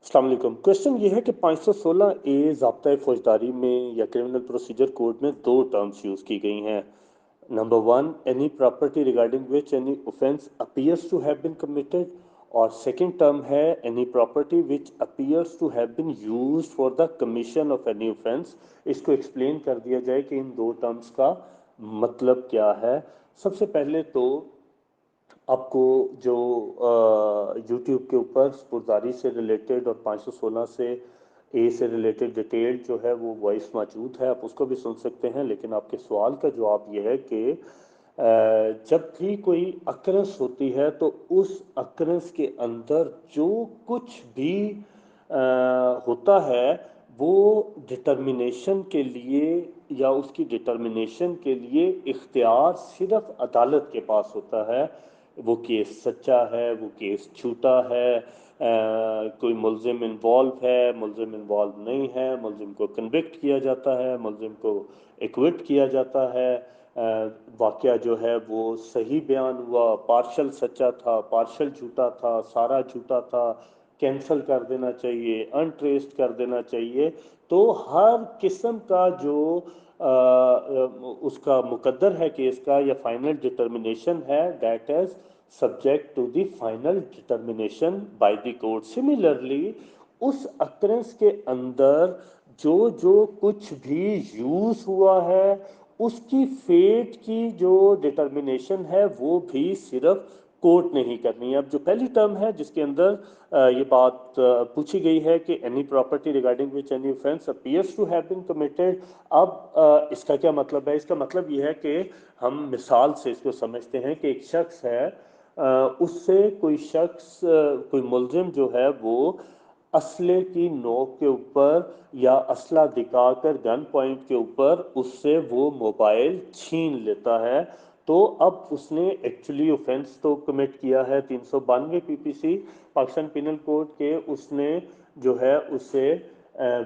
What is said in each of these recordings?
अस्सलाम वालेकुम। क्वेश्चन ये है कि 516 ए ज़ाब्ता फौजदारी में या क्रिमिनल प्रोसीजर कोड में दो टर्म्स यूज़ की गई हैं। Number one, any property regarding which any offence appears to have been committed, और सेकंड टर्म है any property which appears to have been used for the commission of any offence. इसको explain कर दिया जाए कि इन दो टर्म्स का मतलब क्या है। सबसे पहले तो आपको जो यूट्यूब के ऊपर स्पुर्दारी से रिलेटेड और 516 से ए से रिलेटेड डिटेल जो है वो वॉइस मौजूद है, आप उसको भी सुन सकते हैं। लेकिन आपके सवाल का जवाब ये है कि जब भी कोई अक्रेंस होती है तो उस अक्रेंस के अंदर जो कुछ भी होता है वो डिटर्मिनेशन के लिए या उसकी डिटर्मिनेशन के लिए इख्तियार सिर्फ अदालत के पास होता है। वो केस सच्चा है, वो केस झूठा है, कोई मुलजिम इन्वॉल्व है, मुलजिम इन्वॉल्व नहीं है, मुलजिम को कन्विक्ट किया जाता है, मुलजिम को एक्विट किया जाता है, वाक़या जो है वो सही बयान हुआ, पार्शल सच्चा था, पार्शल झूठा था, सारा झूठा था, कैंसल कर देना चाहिए, अनट्रेस्ड कर देना चाहिए। तो हर किस्म का जो उसका मुकद्दर है केस का या फाइनल डिटर्मिनेशन है, that is subject to the final determination by the court. Similarly उस अक्रेंस के अंदर जो जो कुछ भी यूज हुआ है उसकी फेट की जो डिटर्मिनेशन है वो भी सिर्फ कोर्ट ने ही करनी है। अब जो पहली टर्म है जिसके अंदर ये बात पूछी गई है कि any property regarding which any offence appears to have been committed. अब इसका क्या मतलब है? इसका मतलब ये है कि हम मिसाल से इसको समझते हैं कि एक शख्स है, उससे कोई शख्स कोई मुलजिम जो है वो असले की नोक के ऊपर या असला दिखाकर गन पॉइंट के ऊपर उससे वो मोबाइल छीन लेता है। तो अब उसने एक्चुअली ऑफेंस तो कमिट किया है 392 पीपीसी पाकिस्तान पिनल कोड के। उसने जो है उसे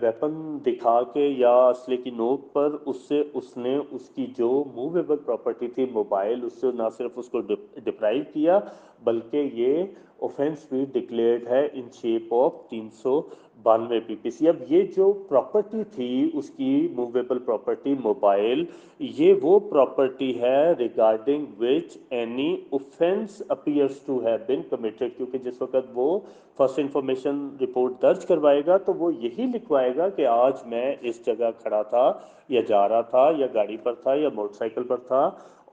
वेपन दिखा के या असले की नोक पर उससे उसने उसकी जो मूवेबल प्रॉपर्टी थी मोबाइल, उससे ना सिर्फ उसको डिप्राइव किया बल्कि ये ऑफेंस भी डिक्लेयर्ड है इन शेप ऑफ 392 पीपीसी। अब ये जो प्रॉपर्टी थी उसकी मूवेबल प्रॉपर्टी मोबाइल, ये वो प्रॉपर्टी है regarding which any offence appears to have been committed, क्योंकि जिस वक्त वो फर्स्ट इंफॉर्मेशन रिपोर्ट दर्ज करवाएगा तो वो यही लिखवाएगा कि आज मैं इस जगह खड़ा था या जा रहा था या गाड़ी पर था या मोटरसाइकिल पर था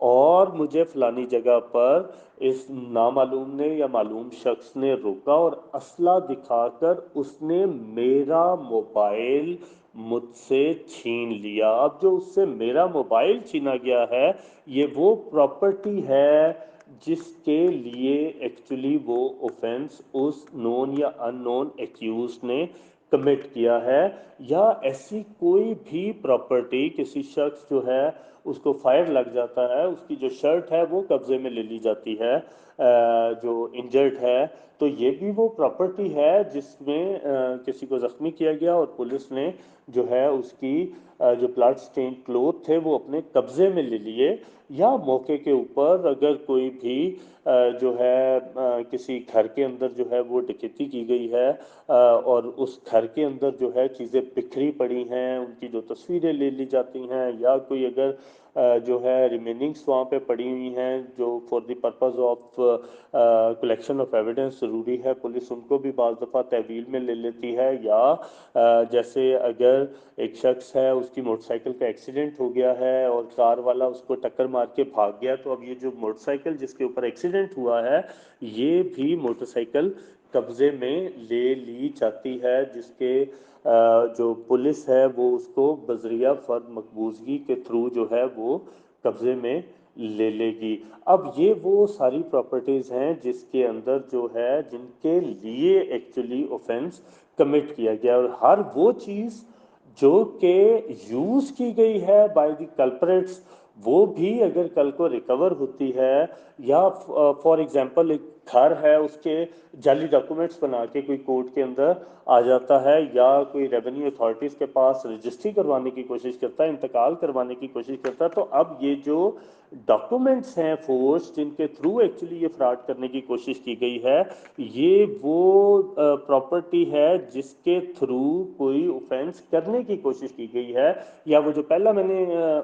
और मुझे फलानी जगह पर इस नामालूम ने या मालूम शख्स ने रोका और असला दिखाकर उसने मेरा मोबाइल मुझसे छीन लिया। अब जो उससे मेरा मोबाइल छीना गया है ये वो प्रॉपर्टी है जिसके लिए एक्चुअली वो ऑफेंस उस नोन या अननोन एक्यूज ने कमिट किया है। या ऐसी कोई भी प्रॉपर्टी किसी शख्स जो है उसको फायर लग जाता है, उसकी जो शर्ट है वो कब्जे में ले ली जाती है, जो इंजर्ड है, तो ये भी वो प्रॉपर्टी है जिसमें किसी को जख्मी किया गया और पुलिस ने जो है उसकी जो ब्लड स्टेन क्लोथ थे वो अपने कब्जे में ले लिए। या मौके के ऊपर अगर कोई भी जो है किसी घर के अंदर जो है वो डकैती की गई है और उस घर के अंदर जो है चीज़ें बिखरी पड़ी हैं, उनकी जो तस्वीरें ले ली जाती हैं, या कोई अगर जो है रिमेनिंग्स वहाँ पे पड़ी हुई हैं जो for the purpose of collection of evidence ज़रूरी है, पुलिस उनको भी बाज़ दफ़ा तहवील में ले लेती है। या जैसे अगर एक शख्स है उसकी मोटरसाइकिल का एक्सीडेंट हो गया है और कार वाला उसको टक्कर मार के भाग गया, तो अब ये जो मोटरसाइकिल जिसके ऊपर एक्सीडेंट हुआ है ये भी मोटरसाइकिल कब्जे में ले ली जाती है, जिसके जो पुलिस है वो उसको बजरिया फर्द मकबूजगी के थ्रू जो है वो कब्जे में ले लेगी। अब ये वो सारी प्रॉपर्टीज़ हैं जिसके अंदर जो है जिनके लिए एक्चुअली ऑफेंस कमिट किया गया, और हर वो चीज़ जो कि यूज़ की गई है बाय द कल्प्रेट्स वो भी अगर कल को रिकवर होती है, या फॉर एग्जांपल एक घर है उसके जाली डॉक्यूमेंट्स बना के कोई कोर्ट के अंदर आ जाता है, या कोई रेवेन्यू अथॉरिटीज़ के पास रजिस्ट्री करवाने की कोशिश करता है, इंतकाल करवाने की कोशिश करता है, तो अब ये जो डॉक्यूमेंट्स हैं फोर्स जिनके थ्रू एक्चुअली ये फ्रॉड करने की कोशिश की गई है, ये वो प्रॉपर्टी है जिसके थ्रू कोई ऑफेंस करने की कोशिश की गई है। या वो जो पहला मैंने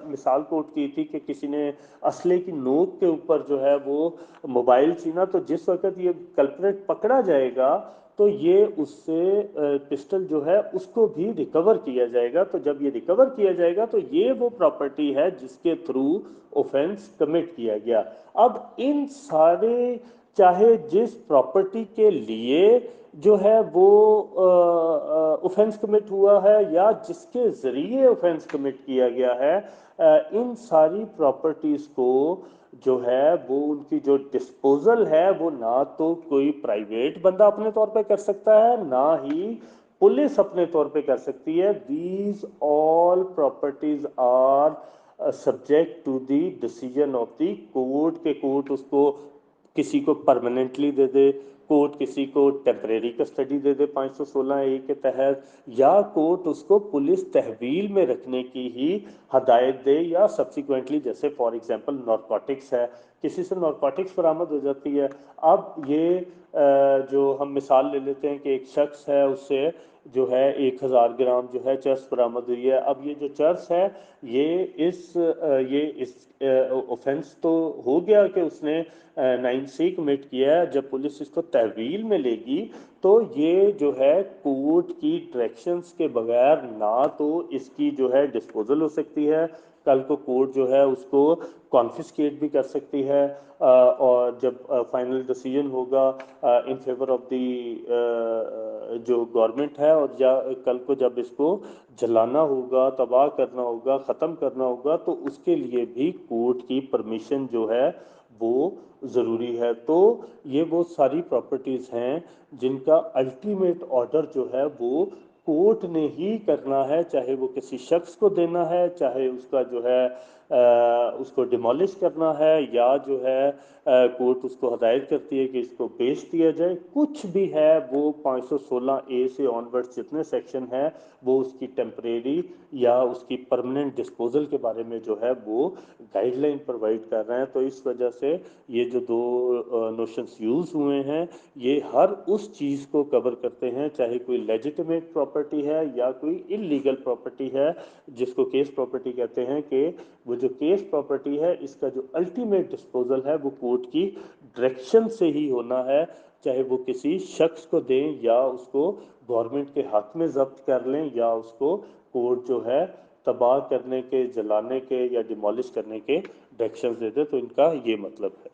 मिसाल कोट की थी कि किसी ने असले की नोक के ऊपर जो है वो मोबाइल छीना, तो जिस वक्त ये कल्प्रेट पकड़ा जाएगा तो ये उससे पिस्टल जो है उसको भी रिकवर किया जाएगा। तो जब ये रिकवर किया जाएगा तो ये वो प्रॉपर्टी है जिसके थ्रू ऑफेंस कमिट किया गया। अब इन सारे, चाहे जिस प्रॉपर्टी के लिए जो है वो ऑफेंस कमिट हुआ है या जिसके ज़रिए ऑफेंस कमिट किया गया है, इन सारी प्रॉपर्टीज़ को जो है वो उनकी जो डिस्पोजल है वो ना तो कोई प्राइवेट बंदा अपने तौर पे कर सकता है, ना ही पुलिस अपने तौर पे कर सकती है। These all properties are subject to the decision of the court, के कोर्ट उसको किसी को परमानेंटली दे दे, कोर्ट किसी को टेम्परेरी कस्टडी दे दे 516 ए के तहत, या कोर्ट उसको पुलिस तहवील में रखने की ही हदायत दे, या सब्सिक्वेंटली जैसे फॉर एग्जांपल नारकोटिक्स है, किसी से नारकोटिक्स बरामद हो जाती है। अब ये जो हम मिसाल ले लेते हैं कि एक शख्स है उससे जो है 1000 ग्राम जो है चर्स बरामद हुई है। अब ये जो चर्स है ये इस ऑफेंस तो हो गया कि उसने 9C कमिट किया है। जब पुलिस इसको तहवील में लेगी तो ये जो है कोर्ट की डायरेक्शंस के बगैर ना तो इसकी जो है डिस्पोजल हो सकती है, कल को कोर्ट जो है उसको कॉन्फिस्केट भी कर सकती है, और जब फाइनल डिसीजन होगा इन फेवर ऑफ द जो गवर्नमेंट है, और या कल को जब इसको जलाना होगा, तबाह करना होगा, ख़त्म करना होगा, तो उसके लिए भी कोर्ट की परमिशन जो है वो ज़रूरी है। तो ये वो सारी प्रॉपर्टीज़ हैं जिनका अल्टीमेट ऑर्डर जो है वो कोर्ट ने ही करना है, चाहे वो किसी शख्स को देना है, चाहे उसका जो है उसको डिमोलिश करना है, या जो है कोर्ट उसको हदायत करती है कि इसको बेच दिया जाए, कुछ भी है वो 516 ए से ऑनवर्ड्स जितने सेक्शन है वो उसकी टेम्परेरी या उसकी परमानेंट डिस्पोजल के बारे में जो है वो गाइडलाइन प्रोवाइड कर रहे हैं। तो इस वजह से ये जो दो नोशंस यूज़ हुए हैं ये हर उस चीज़ को कवर करते हैं, चाहे कोई लेजिटिमेट प्रॉपर्टी है या कोई इलीगल प्रॉपर्टी है, जिसको केस प्रॉपर्टी कहते हैं, कि वो जो केस प्रॉपर्टी है इसका जो अल्टीमेट डिस्पोजल है वो कोर्ट की डायरेक्शन से ही होना है, चाहे वो किसी शख्स को दें या उसको गवर्नमेंट के हाथ में जब्त कर लें, या उसको कोर्ट जो है तबाह करने के, जलाने के या डिमोलिश करने के डायरेक्शंस दे दे। तो इनका ये मतलब है।